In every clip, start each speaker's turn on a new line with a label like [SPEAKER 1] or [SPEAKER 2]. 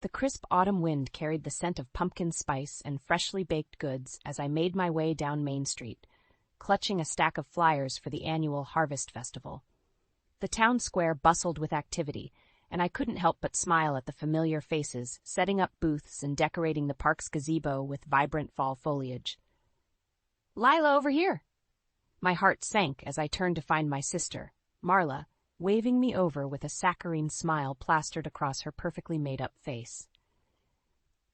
[SPEAKER 1] The crisp autumn wind carried the scent of pumpkin spice and freshly baked goods as I made my way down Main Street, clutching a stack of flyers for the annual Harvest Festival. The town square bustled with activity, and I couldn't help but smile at the familiar faces, setting up booths and decorating the park's gazebo with vibrant fall foliage. "Lila, over here!" My heart sank as I turned to find my sister, Marla, waving me over with a saccharine smile plastered across her perfectly made-up face.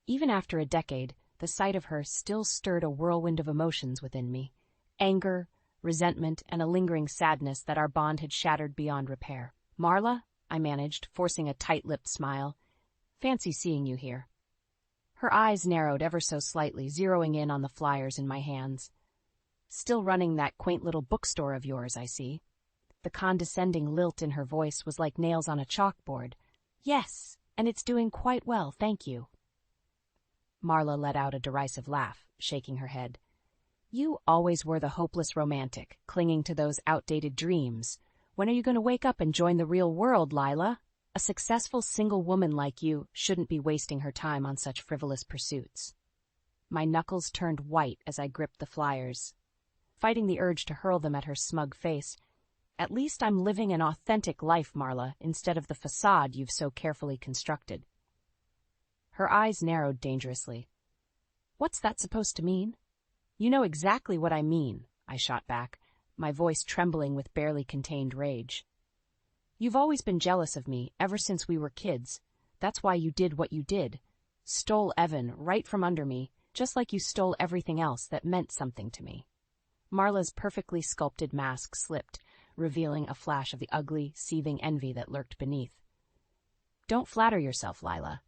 [SPEAKER 1] Even after a decade, the sight of her still stirred a whirlwind of emotions within me: anger, resentment, and a lingering sadness that our bond had shattered beyond repair. "Marla," I managed, forcing a tight-lipped smile, "fancy seeing you here." Her eyes narrowed ever so slightly, zeroing in on the flyers in my hands. "Still running that quaint little bookstore of yours, I see." The condescending lilt in her voice was like nails on a chalkboard. "Yes, and it's doing quite well, thank you." Marla let out a derisive laugh, shaking her head. "You always were the hopeless romantic, clinging to those outdated dreams. When are you going to wake up and join the real world, Lila? A successful single woman like you shouldn't be wasting her time on such frivolous pursuits." My knuckles turned white as I gripped the flyers, fighting the urge to hurl them at her smug face. "At least I'm living an authentic life, Marla, instead of the facade you've so carefully constructed." Her eyes narrowed dangerously. "What's that supposed to mean?" "You know exactly what I mean," I shot back, my voice trembling with barely contained rage. "You've always been jealous of me, ever since we were kids. That's why you did what you did. Stole Evan right from under me, just like you stole everything else that meant something to me." Marla's perfectly sculpted mask slipped, revealing a flash of the ugly, seething envy that lurked beneath. "Don't flatter yourself, Lila.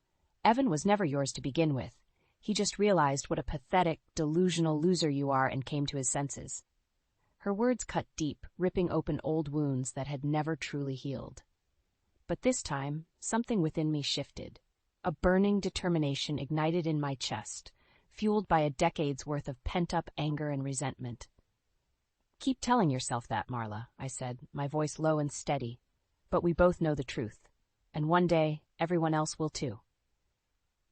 [SPEAKER 1] Evan was never yours to begin with. He just realized what a pathetic, delusional loser you are and came to his senses." Her words cut deep, ripping open old wounds that had never truly healed. But this time, something within me shifted. A burning determination ignited in my chest, fueled by a decade's worth of pent-up anger and resentment. "Keep telling yourself that, Marla," I said, my voice low and steady. "But we both know the truth, and one day everyone else will too."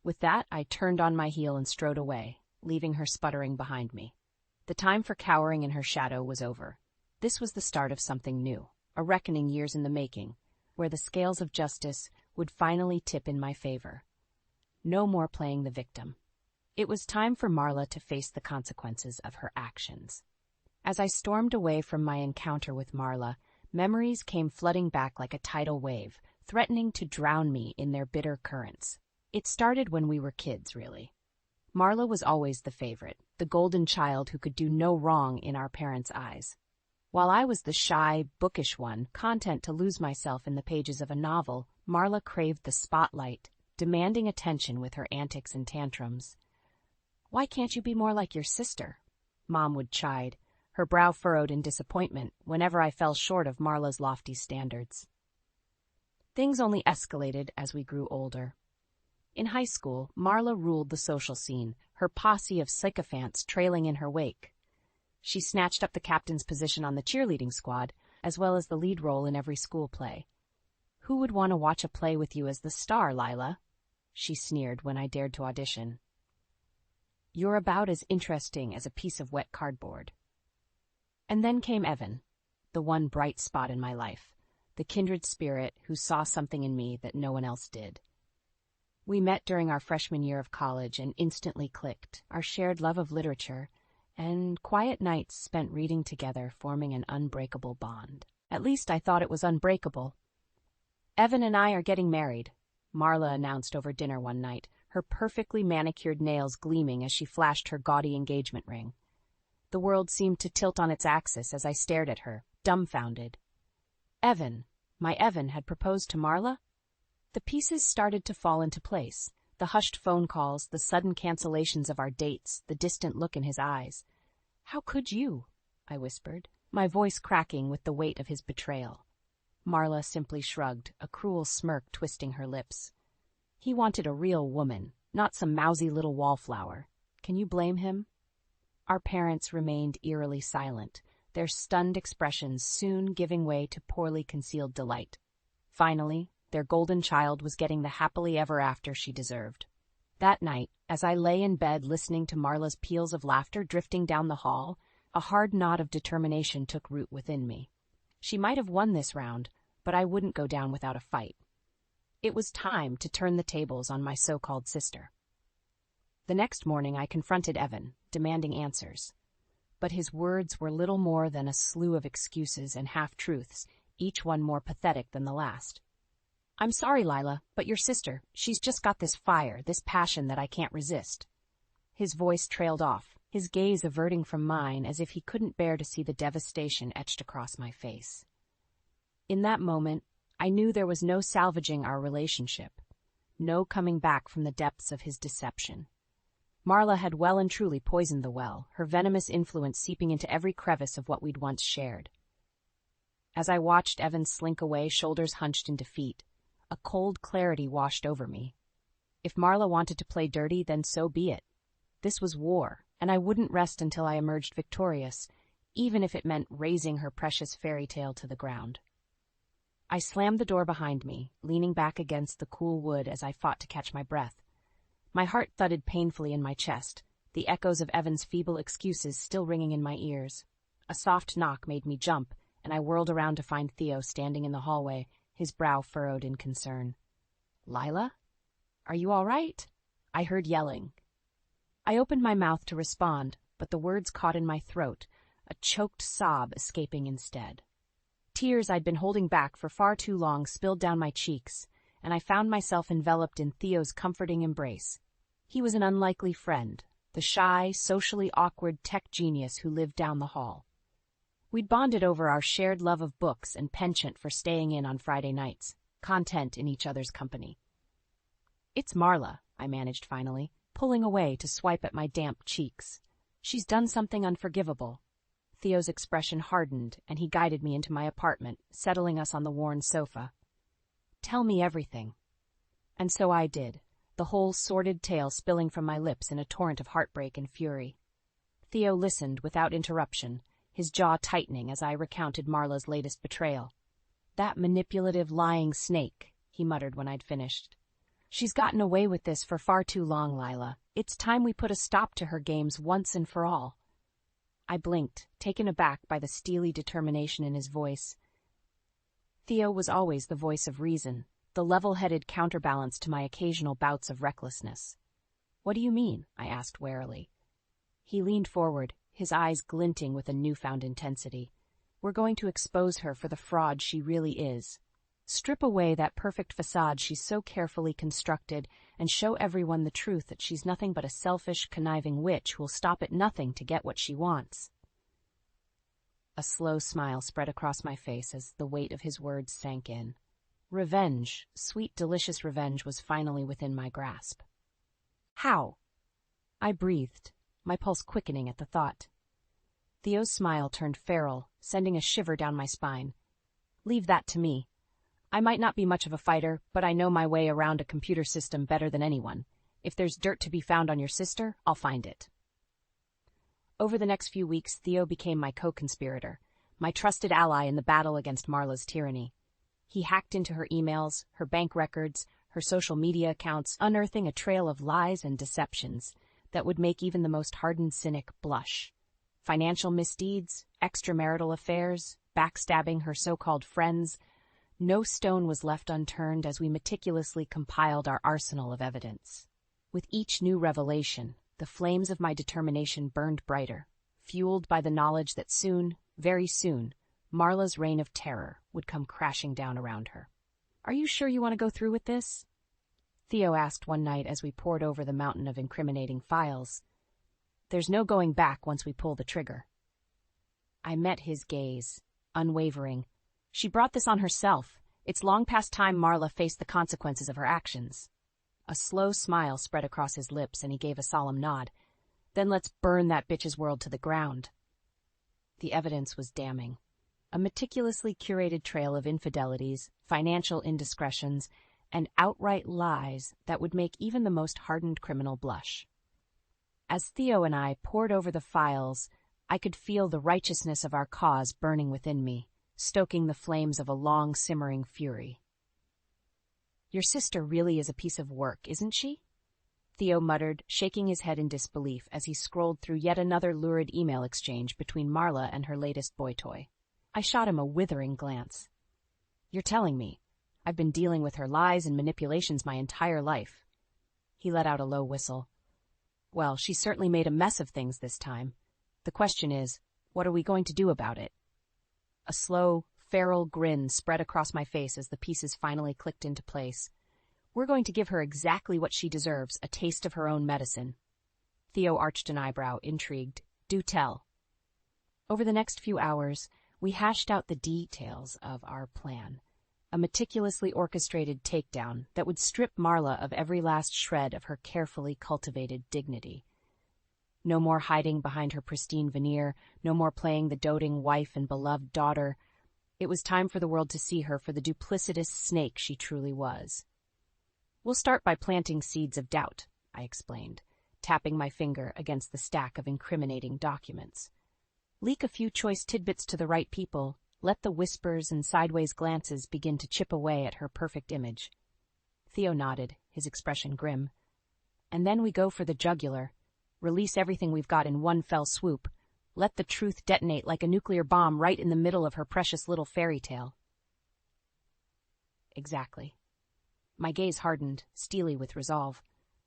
[SPEAKER 1] With that, I turned on my heel and strode away, leaving her sputtering behind me. The time for cowering in her shadow was over. This was the start of something new, a reckoning years in the making, where the scales of justice would finally tip in my favor. No more playing the victim. It was time for Marla to face the consequences of her actions. As I stormed away from my encounter with Marla, memories came flooding back like a tidal wave, threatening to drown me in their bitter currents. It started when we were kids, really. Marla was always the favorite, the golden child who could do no wrong in our parents' eyes. While I was the shy, bookish one, content to lose myself in the pages of a novel, Marla craved the spotlight, demanding attention with her antics and tantrums. "Why can't you be more like your sister?" Mom would chide, her brow furrowed in disappointment whenever I fell short of Marla's lofty standards. Things only escalated as we grew older. In high school, Marla ruled the social scene, her posse of sycophants trailing in her wake. She snatched up the captain's position on the cheerleading squad, as well as the lead role in every school play. "Who would want to watch a play with you as the star, Lila?" she sneered when I dared to audition. "You're about as interesting as a piece of wet cardboard." And then came Evan, the one bright spot in my life, the kindred spirit who saw something in me that no one else did. We met during our freshman year of college and instantly clicked, our shared love of literature and quiet nights spent reading together forming an unbreakable bond. At least I thought it was unbreakable. "Evan and I are getting married," Marla announced over dinner one night, her perfectly manicured nails gleaming as she flashed her gaudy engagement ring. The world seemed to tilt on its axis as I stared at her, dumbfounded. Evan, my Evan, had proposed to Marla? The pieces started to fall into place, the hushed phone calls, the sudden cancellations of our dates, the distant look in his eyes. "How could you?" I whispered, my voice cracking with the weight of his betrayal. Marla simply shrugged, a cruel smirk twisting her lips. "He wanted a real woman, not some mousy little wallflower. Can you blame him?" Our parents remained eerily silent, their stunned expressions soon giving way to poorly concealed delight. Finally, their golden child was getting the happily ever after she deserved. That night, as I lay in bed listening to Marla's peals of laughter drifting down the hall, a hard knot of determination took root within me. She might have won this round, but I wouldn't go down without a fight. It was time to turn the tables on my so-called sister. The next morning I confronted Evan, demanding answers. But his words were little more than a slew of excuses and half-truths, each one more pathetic than the last. "I'm sorry, Lila, but your sister, she's just got this fire, this passion that I can't resist." His voice trailed off, his gaze averting from mine as if he couldn't bear to see the devastation etched across my face. In that moment, I knew there was no salvaging our relationship, no coming back from the depths of his deception. Marla had well and truly poisoned the well, her venomous influence seeping into every crevice of what we'd once shared. As I watched Evan slink away, shoulders hunched in defeat, a cold clarity washed over me. If Marla wanted to play dirty, then so be it. This was war, and I wouldn't rest until I emerged victorious, even if it meant razing her precious fairy tale to the ground. I slammed the door behind me, leaning back against the cool wood as I fought to catch my breath. My heart thudded painfully in my chest, the echoes of Evan's feeble excuses still ringing in my ears. A soft knock made me jump, and I whirled around to find Theo standing in the hallway, his brow furrowed in concern. "Lila? Are you all right?" I heard yelling. I opened my mouth to respond, but the words caught in my throat, a choked sob escaping instead. Tears I'd been holding back for far too long spilled down my cheeks, and I found myself enveloped in Theo's comforting embrace. He was an unlikely friend, the shy, socially awkward tech genius who lived down the hall. We'd bonded over our shared love of books and penchant for staying in on Friday nights, content in each other's company. "It's Marla," I managed finally, pulling away to swipe at my damp cheeks. "She's done something unforgivable." Theo's expression hardened, and he guided me into my apartment, settling us on the worn sofa. "Tell me everything." And so I did, the whole sordid tale spilling from my lips in a torrent of heartbreak and fury. Theo listened without interruption, his jaw tightening as I recounted Marla's latest betrayal. "That manipulative, lying snake," he muttered when I'd finished. "She's gotten away with this for far too long, Lila. It's time we put a stop to her games once and for all." I blinked, taken aback by the steely determination in his voice. Theo was always the voice of reason, the level-headed counterbalance to my occasional bouts of recklessness. "What do you mean?" I asked warily. He leaned forward, his eyes glinting with a newfound intensity. "We're going to expose her for the fraud she really is. Strip away that perfect facade she's so carefully constructed and show everyone the truth that she's nothing but a selfish, conniving witch who'll stop at nothing to get what she wants." A slow smile spread across my face as the weight of his words sank in. Revenge, sweet, delicious revenge, was finally within my grasp. "How?" I breathed, my pulse quickening at the thought. Theo's smile turned feral, sending a shiver down my spine. "Leave that to me. I might not be much of a fighter, but I know my way around a computer system better than anyone. If there's dirt to be found on your sister, I'll find it." Over the next few weeks, Theo became my co-conspirator, my trusted ally in the battle against Marla's tyranny. He hacked into her emails, her bank records, her social media accounts, unearthing a trail of lies and deceptions that would make even the most hardened cynic blush. Financial misdeeds, extramarital affairs, backstabbing her so-called friends. No stone was left unturned as we meticulously compiled our arsenal of evidence. With each new revelation, the flames of my determination burned brighter, fueled by the knowledge that soon, very soon, Marla's reign of terror would come crashing down around her. "Are you sure you want to go through with this?" Theo asked one night as we pored over the mountain of incriminating files. "There's no going back once we pull the trigger." I met his gaze, unwavering. "She brought this on herself. It's long past time Marla faced the consequences of her actions." A slow smile spread across his lips and he gave a solemn nod. "Then let's burn that bitch's world to the ground." The evidence was damning. A meticulously curated trail of infidelities, financial indiscretions, and outright lies that would make even the most hardened criminal blush. As Theo and I pored over the files, I could feel the righteousness of our cause burning within me, stoking the flames of a long-simmering fury. Your sister really is a piece of work, isn't she? Theo muttered, shaking his head in disbelief as he scrolled through yet another lurid email exchange between Marla and her latest boy toy. I shot him a withering glance. You're telling me I've been dealing with her lies and manipulations my entire life. He let out a low whistle. Well, she certainly made a mess of things this time. The question is, what are we going to do about it? A slow, feral grin spread across my face as the pieces finally clicked into place. We're going to give her exactly what she deserves, a taste of her own medicine. Theo arched an eyebrow, intrigued. Do tell. Over the next few hours, we hashed out the details of our plan. A meticulously orchestrated takedown that would strip Marla of every last shred of her carefully cultivated dignity. No more hiding behind her pristine veneer, no more playing the doting wife and beloved daughter. It was time for the world to see her for the duplicitous snake she truly was. We'll start by planting seeds of doubt, I explained, tapping my finger against the stack of incriminating documents. Leak a few choice tidbits to the right people, let the whispers and sideways glances begin to chip away at her perfect image. Theo nodded, his expression grim. And then we go for the jugular. Release everything we've got in one fell swoop. Let the truth detonate like a nuclear bomb right in the middle of her precious little fairy tale. Exactly. My gaze hardened, steely with resolve.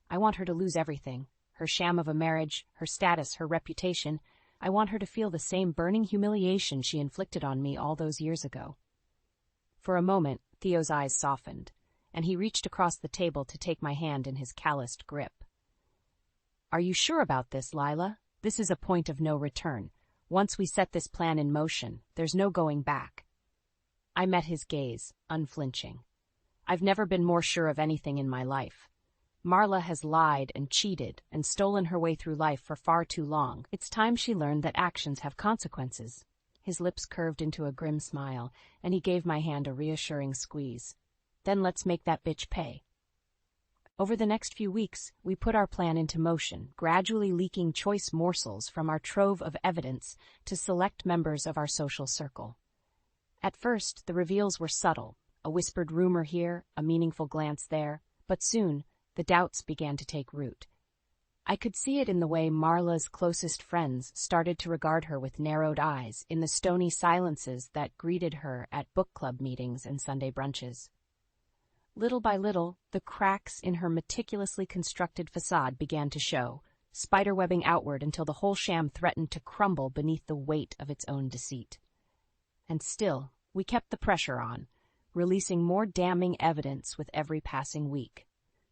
[SPEAKER 1] I want her to lose everything. Her sham of a marriage, her status, her reputation. I want her to feel the same burning humiliation she inflicted on me all those years ago. For a moment, Theo's eyes softened, and he reached across the table to take my hand in his calloused grip. Are you sure about this, Lila? This is a point of no return. Once we set this plan in motion, there's no going back. I met his gaze, unflinching. I've never been more sure of anything in my life. Marla has lied and cheated and stolen her way through life for far too long. It's time she learned that actions have consequences. His lips curved into a grim smile, and he gave my hand a reassuring squeeze. Then let's make that bitch pay. Over the next few weeks, we put our plan into motion, gradually leaking choice morsels from our trove of evidence to select members of our social circle. At first, the reveals were subtle, a whispered rumor here, a meaningful glance there, but soon, the doubts began to take root. I could see it in the way Marla's closest friends started to regard her with narrowed eyes, in the stony silences that greeted her at book club meetings and Sunday brunches. Little by little, the cracks in her meticulously constructed facade began to show, spiderwebbing outward until the whole sham threatened to crumble beneath the weight of its own deceit. And still, we kept the pressure on, releasing more damning evidence with every passing week.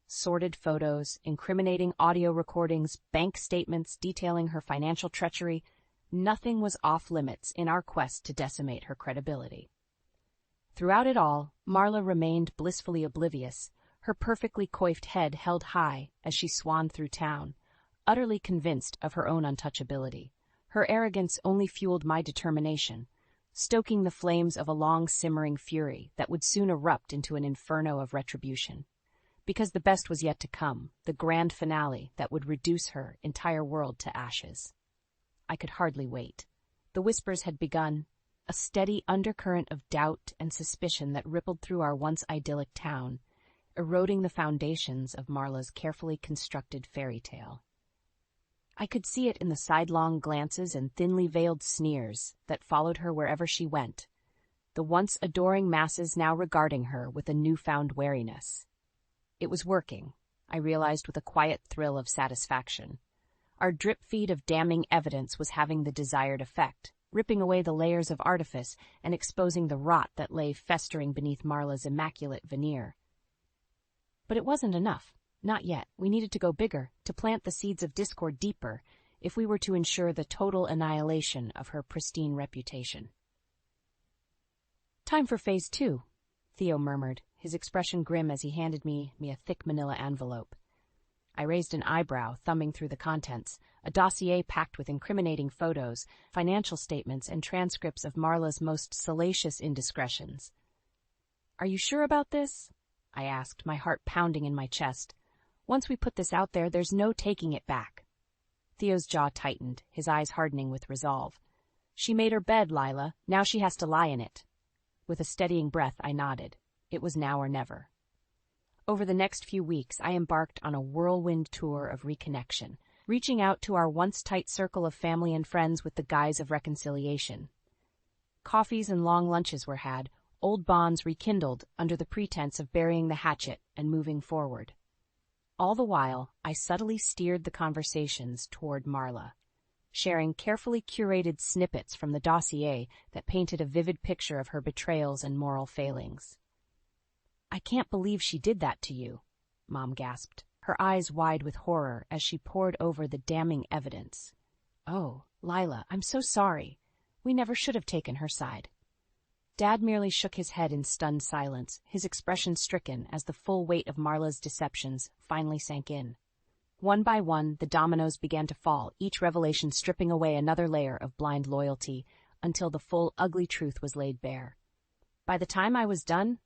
[SPEAKER 1] Sordid photos, incriminating audio recordings, bank statements detailing her financial treachery, nothing was off limits in our quest to decimate her credibility. Throughout it all, Marla remained blissfully oblivious, her perfectly coiffed head held high as she swanned through town, utterly convinced of her own untouchability. Her arrogance only fueled my determination, stoking the flames of a long-simmering fury that would soon erupt into an inferno of retribution. Because the best was yet to come, the grand finale that would reduce her entire world to ashes. I could hardly wait. The whispers had begun, a steady undercurrent of doubt and suspicion that rippled through our once idyllic town, eroding the foundations of Marla's carefully constructed fairy tale. I could see it in the sidelong glances and thinly veiled sneers that followed her wherever she went, the once adoring masses now regarding her with a newfound wariness. It was working, I realized with a quiet thrill of satisfaction. Our drip feed of damning evidence was having the desired effect, ripping away the layers of artifice and exposing the rot that lay festering beneath Marla's immaculate veneer. But it wasn't enough. Not yet. We needed to go bigger, to plant the seeds of discord deeper, if we were to ensure the total annihilation of her pristine reputation. Time for phase 2, Theo murmured, his expression grim as he handed me a thick manila envelope. I raised an eyebrow, thumbing through the contents, a dossier packed with incriminating photos, financial statements, and transcripts of Marla's most salacious indiscretions. Are you sure about this? I asked, my heart pounding in my chest. Once we put this out there, there's no taking it back. Theo's jaw tightened, his eyes hardening with resolve. She made her bed, Lila. Now she has to lie in it. With a steadying breath, I nodded. It was now or never. Over the next few weeks, I embarked on a whirlwind tour of reconnection, reaching out to our once tight circle of family and friends with the guise of reconciliation. Coffees and long lunches were had, old bonds rekindled under the pretense of burying the hatchet and moving forward. All the while, I subtly steered the conversations toward Marla, sharing carefully curated snippets from the dossier that painted a vivid picture of her betrayals and moral failings. "I can't believe she did that to you," Mom gasped, her eyes wide with horror as she pored over the damning evidence. "Oh, Lila, I'm so sorry. We never should have taken her side." Dad merely shook his head in stunned silence, his expression stricken as the full weight of Marla's deceptions finally sank in. One by one, the dominoes began to fall, each revelation stripping away another layer of blind loyalty, until the full, ugly truth was laid bare. By the time I was done,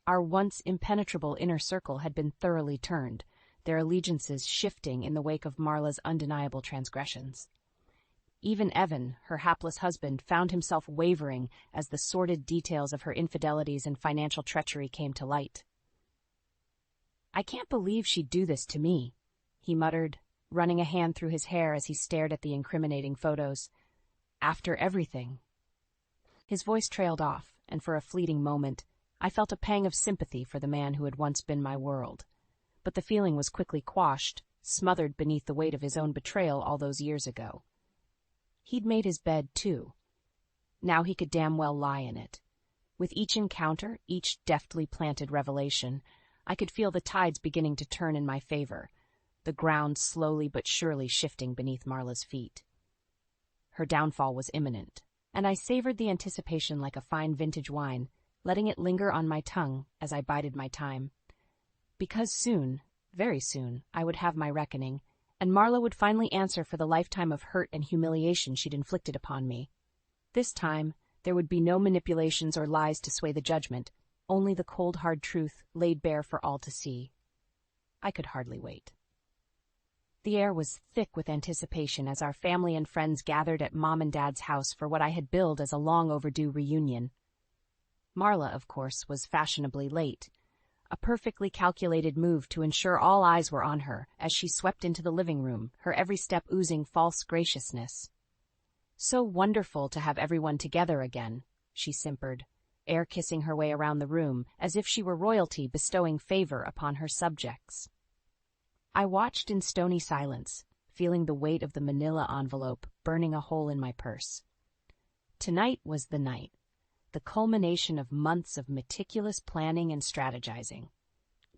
[SPEAKER 1] our once impenetrable inner circle had been thoroughly turned, their allegiances shifting in the wake of Marla's undeniable transgressions. Even Evan, her hapless husband, found himself wavering as the sordid details of her infidelities and financial treachery came to light. "I can't believe she'd do this to me," he muttered, running a hand through his hair as he stared at the incriminating photos. "After everything." His voice trailed off, and for a fleeting moment, I felt a pang of sympathy for the man who had once been my world. But the feeling was quickly quashed, smothered beneath the weight of his own betrayal all those years ago. He'd made his bed, too. Now he could damn well lie in it. With each encounter, each deftly planted revelation, I could feel the tides beginning to turn in my favor, the ground slowly but surely shifting beneath Marla's feet. Her downfall was imminent, and I savored the anticipation like a fine vintage wine, letting it linger on my tongue as I bided my time. Because soon, very soon, I would have my reckoning, and Marla would finally answer for the lifetime of hurt and humiliation she'd inflicted upon me. This time, there would be no manipulations or lies to sway the judgment, only the cold, hard truth laid bare for all to see. I could hardly wait. The air was thick with anticipation as our family and friends gathered at Mom and Dad's house for what I had billed as a long-overdue reunion. Marla, of course, was fashionably late, a perfectly calculated move to ensure all eyes were on her as she swept into the living room, her every step oozing false graciousness. "So wonderful to have everyone together again," she simpered, air-kissing her way around the room as if she were royalty bestowing favor upon her subjects. I watched in stony silence, feeling the weight of the manila envelope burning a hole in my purse. Tonight was the night, the culmination of months of meticulous planning and strategizing.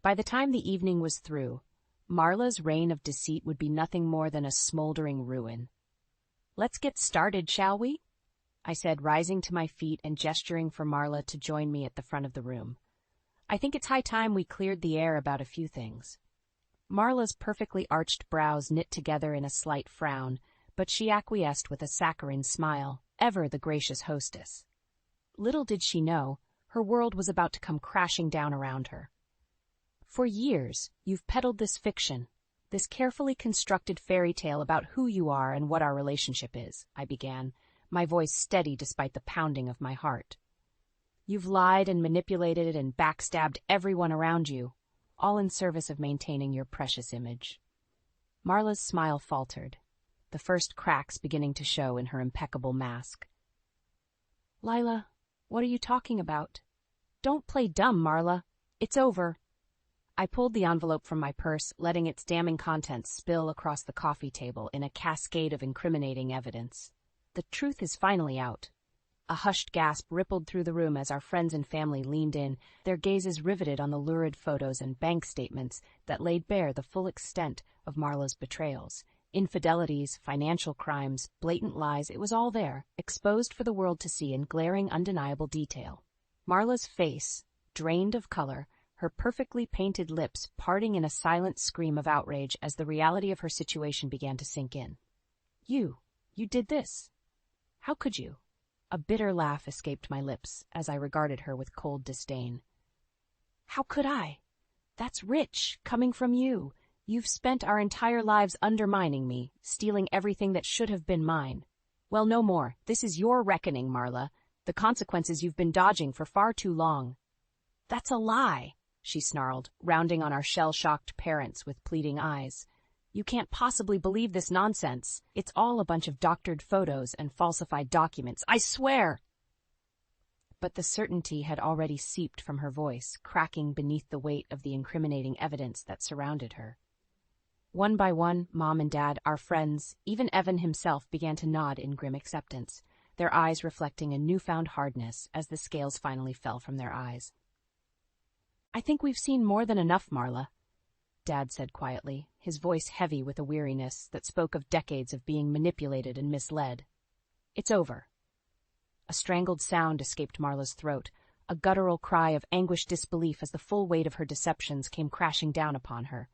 [SPEAKER 1] By the time the evening was through, Marla's reign of deceit would be nothing more than a smoldering ruin. "Let's get started, shall we?" I said, rising to my feet and gesturing for Marla to join me at the front of the room. "I think it's high time we cleared the air about a few things." Marla's perfectly arched brows knit together in a slight frown, but she acquiesced with a saccharine smile, ever the gracious hostess. Little did she know, her world was about to come crashing down around her. "For years, you've peddled this fiction, this carefully constructed fairy tale about who you are and what our relationship is," I began, my voice steady despite the pounding of my heart. "You've lied and manipulated and backstabbed everyone around you, all in service of maintaining your precious image." Marla's smile faltered, the first cracks beginning to show in her impeccable mask. "Lila, what are you talking about? Don't play dumb, Marla. It's over." I pulled the envelope from my purse, letting its damning contents spill across the coffee table in a cascade of incriminating evidence. "The truth is finally out." A hushed gasp rippled through the room as our friends and family leaned in, their gazes riveted on the lurid photos and bank statements that laid bare the full extent of Marla's betrayals. Infidelities, financial crimes, blatant lies, it was all there, exposed for the world to see in glaring, undeniable detail. Marla's face, drained of color, her perfectly painted lips parting in a silent scream of outrage as the reality of her situation began to sink in. You did this. How could you?" A bitter laugh escaped my lips as I regarded her with cold disdain. "How could I? That's rich, coming from you. You've spent our entire lives undermining me, stealing everything that should have been mine. Well, no more. This is your reckoning, Marla, the consequences you've been dodging for far too long." "That's a lie." she snarled, rounding on our shell-shocked parents with pleading eyes. "You can't possibly believe this nonsense. It's all a bunch of doctored photos and falsified documents. I swear!" But the certainty had already seeped from her voice, cracking beneath the weight of the incriminating evidence that surrounded her. One by one, Mom and Dad, our friends, even Evan himself began to nod in grim acceptance, their eyes reflecting a newfound hardness as the scales finally fell from their eyes. "I think we've seen more than enough, Marla," Dad said quietly, his voice heavy with a weariness that spoke of decades of being manipulated and misled. "It's over." A strangled sound escaped Marla's throat, a guttural cry of anguished disbelief as the full weight of her deceptions came crashing down upon her.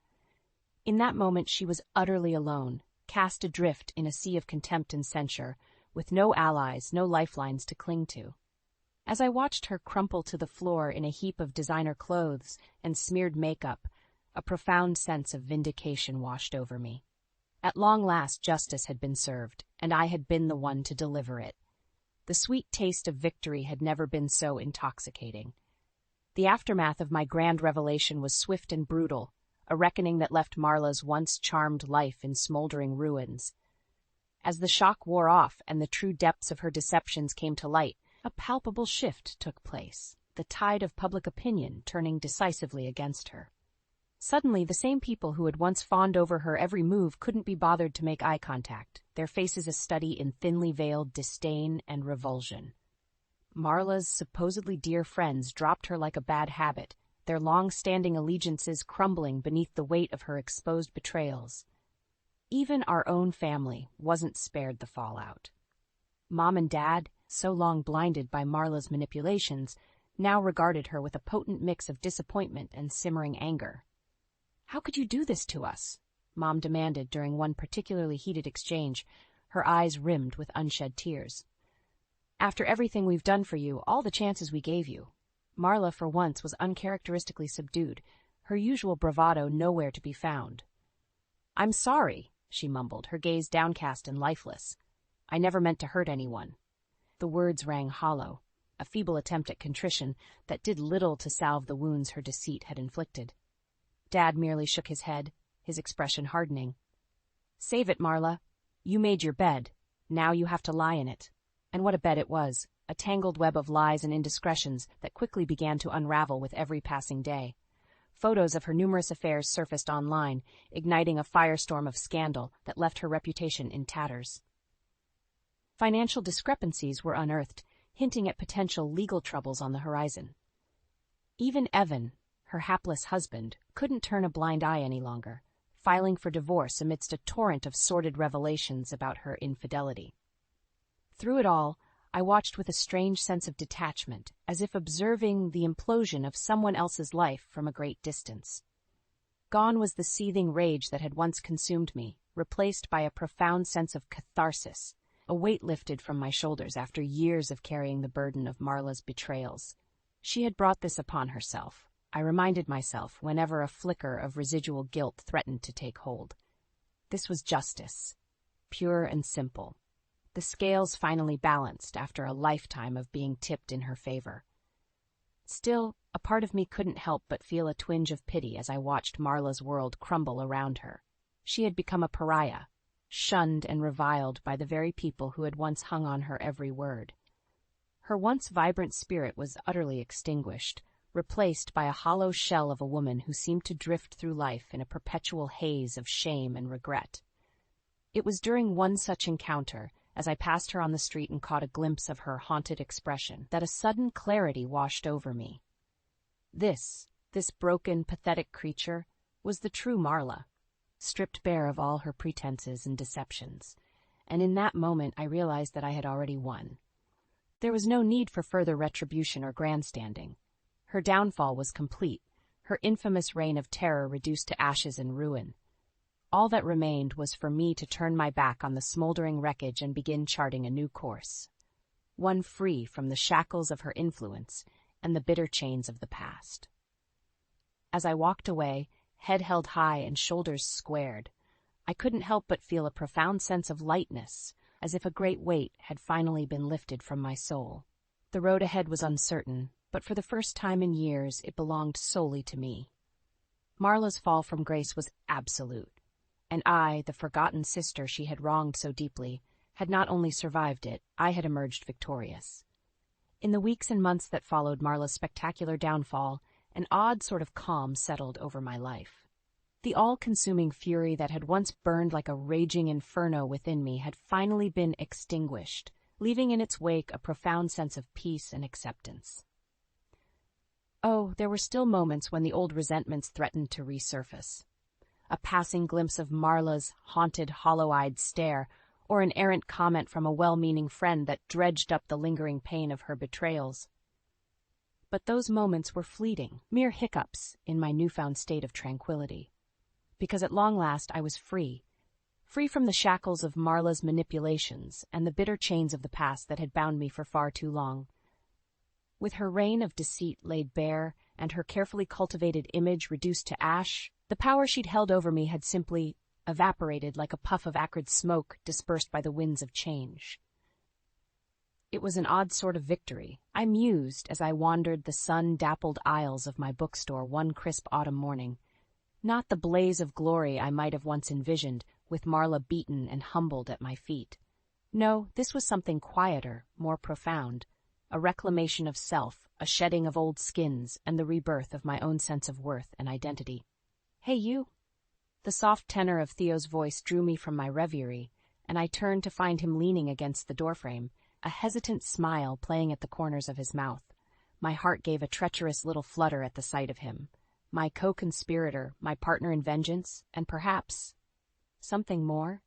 [SPEAKER 1] In that moment she was utterly alone, cast adrift in a sea of contempt and censure, with no allies, no lifelines to cling to. As I watched her crumple to the floor in a heap of designer clothes and smeared makeup, a profound sense of vindication washed over me. At long last justice had been served, and I had been the one to deliver it. The sweet taste of victory had never been so intoxicating. The aftermath of my grand revelation was swift and brutal, a reckoning that left Marla's once charmed life in smoldering ruins. As the shock wore off and the true depths of her deceptions came to light, a palpable shift took place, the tide of public opinion turning decisively against her. Suddenly, the same people who had once fawned over her every move couldn't be bothered to make eye contact, their faces a study in thinly veiled disdain and revulsion. Marla's supposedly dear friends dropped her like a bad habit, their long-standing allegiances crumbling beneath the weight of her exposed betrayals. Even our own family wasn't spared the fallout. Mom and Dad, so long blinded by Marla's manipulations, now regarded her with a potent mix of disappointment and simmering anger. "How could you do this to us?" Mom demanded during one particularly heated exchange, her eyes rimmed with unshed tears. "After everything we've done for you, all the chances we gave you." Marla, for once, was uncharacteristically subdued, her usual bravado nowhere to be found. "I'm sorry," she mumbled, her gaze downcast and lifeless. "I never meant to hurt anyone." The words rang hollow, a feeble attempt at contrition that did little to salve the wounds her deceit had inflicted. Dad merely shook his head, his expression hardening. "Save it, Marla. You made your bed. Now you have to lie in it." And what a bed it was, a tangled web of lies and indiscretions that quickly began to unravel with every passing day. Photos of her numerous affairs surfaced online, igniting a firestorm of scandal that left her reputation in tatters. Financial discrepancies were unearthed, hinting at potential legal troubles on the horizon. Even Evan, her hapless husband, couldn't turn a blind eye any longer, filing for divorce amidst a torrent of sordid revelations about her infidelity. Through it all, I watched with a strange sense of detachment, as if observing the implosion of someone else's life from a great distance. Gone was the seething rage that had once consumed me, replaced by a profound sense of catharsis, a weight lifted from my shoulders after years of carrying the burden of Marla's betrayals. She had brought this upon herself, I reminded myself whenever a flicker of residual guilt threatened to take hold. This was justice, pure and simple. The scales finally balanced after a lifetime of being tipped in her favor. Still, a part of me couldn't help but feel a twinge of pity as I watched Marla's world crumble around her. She had become a pariah, shunned and reviled by the very people who had once hung on her every word. Her once vibrant spirit was utterly extinguished, replaced by a hollow shell of a woman who seemed to drift through life in a perpetual haze of shame and regret. It was during one such encounter, as I passed her on the street and caught a glimpse of her haunted expression, that a sudden clarity washed over me. This broken, pathetic creature was the true Marla, stripped bare of all her pretenses and deceptions, and in that moment I realized that I had already won. There was no need for further retribution or grandstanding. Her downfall was complete, her infamous reign of terror reduced to ashes and ruin. All that remained was for me to turn my back on the smoldering wreckage and begin charting a new course, one free from the shackles of her influence and the bitter chains of the past. As I walked away, head held high and shoulders squared, I couldn't help but feel a profound sense of lightness, as if a great weight had finally been lifted from my soul. The road ahead was uncertain, but for the first time in years it belonged solely to me. Marla's fall from grace was absolute, and I, the forgotten sister she had wronged so deeply, had not only survived it, I had emerged victorious. In the weeks and months that followed Marla's spectacular downfall, an odd sort of calm settled over my life. The all-consuming fury that had once burned like a raging inferno within me had finally been extinguished, leaving in its wake a profound sense of peace and acceptance. Oh, there were still moments when the old resentments threatened to resurface. A passing glimpse of Marla's haunted, hollow-eyed stare, or an errant comment from a well-meaning friend that dredged up the lingering pain of her betrayals. But those moments were fleeting, mere hiccups in my newfound state of tranquility. Because at long last I was free from the shackles of Marla's manipulations and the bitter chains of the past that had bound me for far too long. With her reign of deceit laid bare and her carefully cultivated image reduced to ash, the power she'd held over me had simply evaporated like a puff of acrid smoke dispersed by the winds of change. It was an odd sort of victory, I mused as I wandered the sun-dappled aisles of my bookstore one crisp autumn morning. Not the blaze of glory I might have once envisioned, with Marla beaten and humbled at my feet. No, this was something quieter, more profound. A reclamation of self, a shedding of old skins, and the rebirth of my own sense of worth and identity. "Hey, you!" The soft tenor of Theo's voice drew me from my reverie, and I turned to find him leaning against the doorframe, a hesitant smile playing at the corners of his mouth. My heart gave a treacherous little flutter at the sight of him. My co-conspirator, my partner in vengeance, and perhaps something more?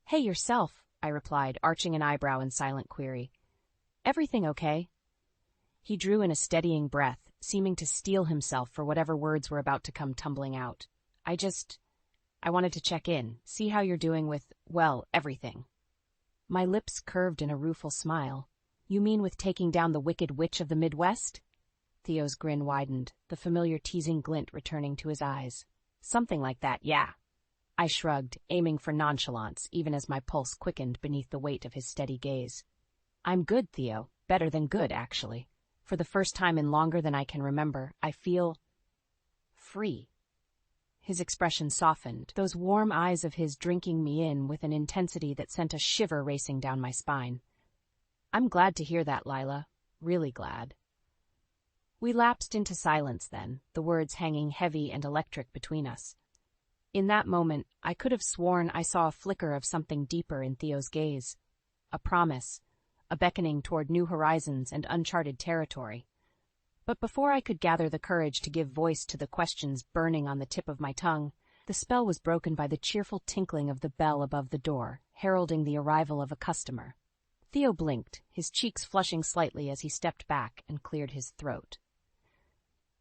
[SPEAKER 1] "Hey, yourself," I replied, arching an eyebrow in silent query. "Everything okay?" He drew in a steadying breath, seeming to steel himself for whatever words were about to come tumbling out. I wanted to check in, see how you're doing with, well, everything." My lips curved in a rueful smile. "You mean with taking down the Wicked Witch of the Midwest?" Theo's grin widened, the familiar teasing glint returning to his eyes. "Something like that, yeah." I shrugged, aiming for nonchalance, even as my pulse quickened beneath the weight of his steady gaze. "I'm good, Theo. Better than good, actually. For the first time in longer than I can remember, I feel free." His expression softened, those warm eyes of his drinking me in with an intensity that sent a shiver racing down my spine. "I'm glad to hear that, Lila. Really glad." We lapsed into silence then, the words hanging heavy and electric between us. In that moment, I could have sworn I saw a flicker of something deeper in Theo's gaze. A promise, a beckoning toward new horizons and uncharted territory. But before I could gather the courage to give voice to the questions burning on the tip of my tongue, the spell was broken by the cheerful tinkling of the bell above the door, heralding the arrival of a customer. Theo blinked, his cheeks flushing slightly as he stepped back and cleared his throat.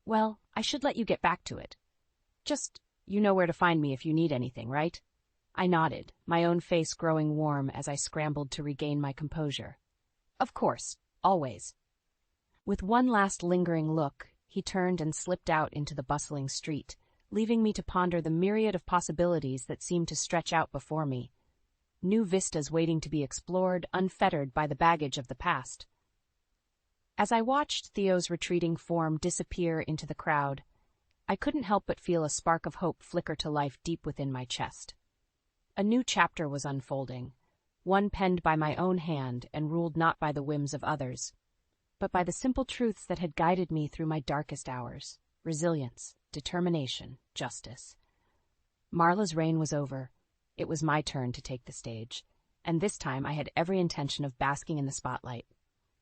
[SPEAKER 1] "Well, I should let you get back to it. Just, you know where to find me if you need anything, right?" I nodded, my own face growing warm as I scrambled to regain my composure. "Of course, always." With one last lingering look, he turned and slipped out into the bustling street, leaving me to ponder the myriad of possibilities that seemed to stretch out before me. New vistas waiting to be explored, unfettered by the baggage of the past. As I watched Theo's retreating form disappear into the crowd, I couldn't help but feel a spark of hope flicker to life deep within my chest. A new chapter was unfolding, one penned by my own hand and ruled not by the whims of others, but by the simple truths that had guided me through my darkest hours: resilience, determination, justice. Marla's reign was over. It was my turn to take the stage, and this time I had every intention of basking in the spotlight.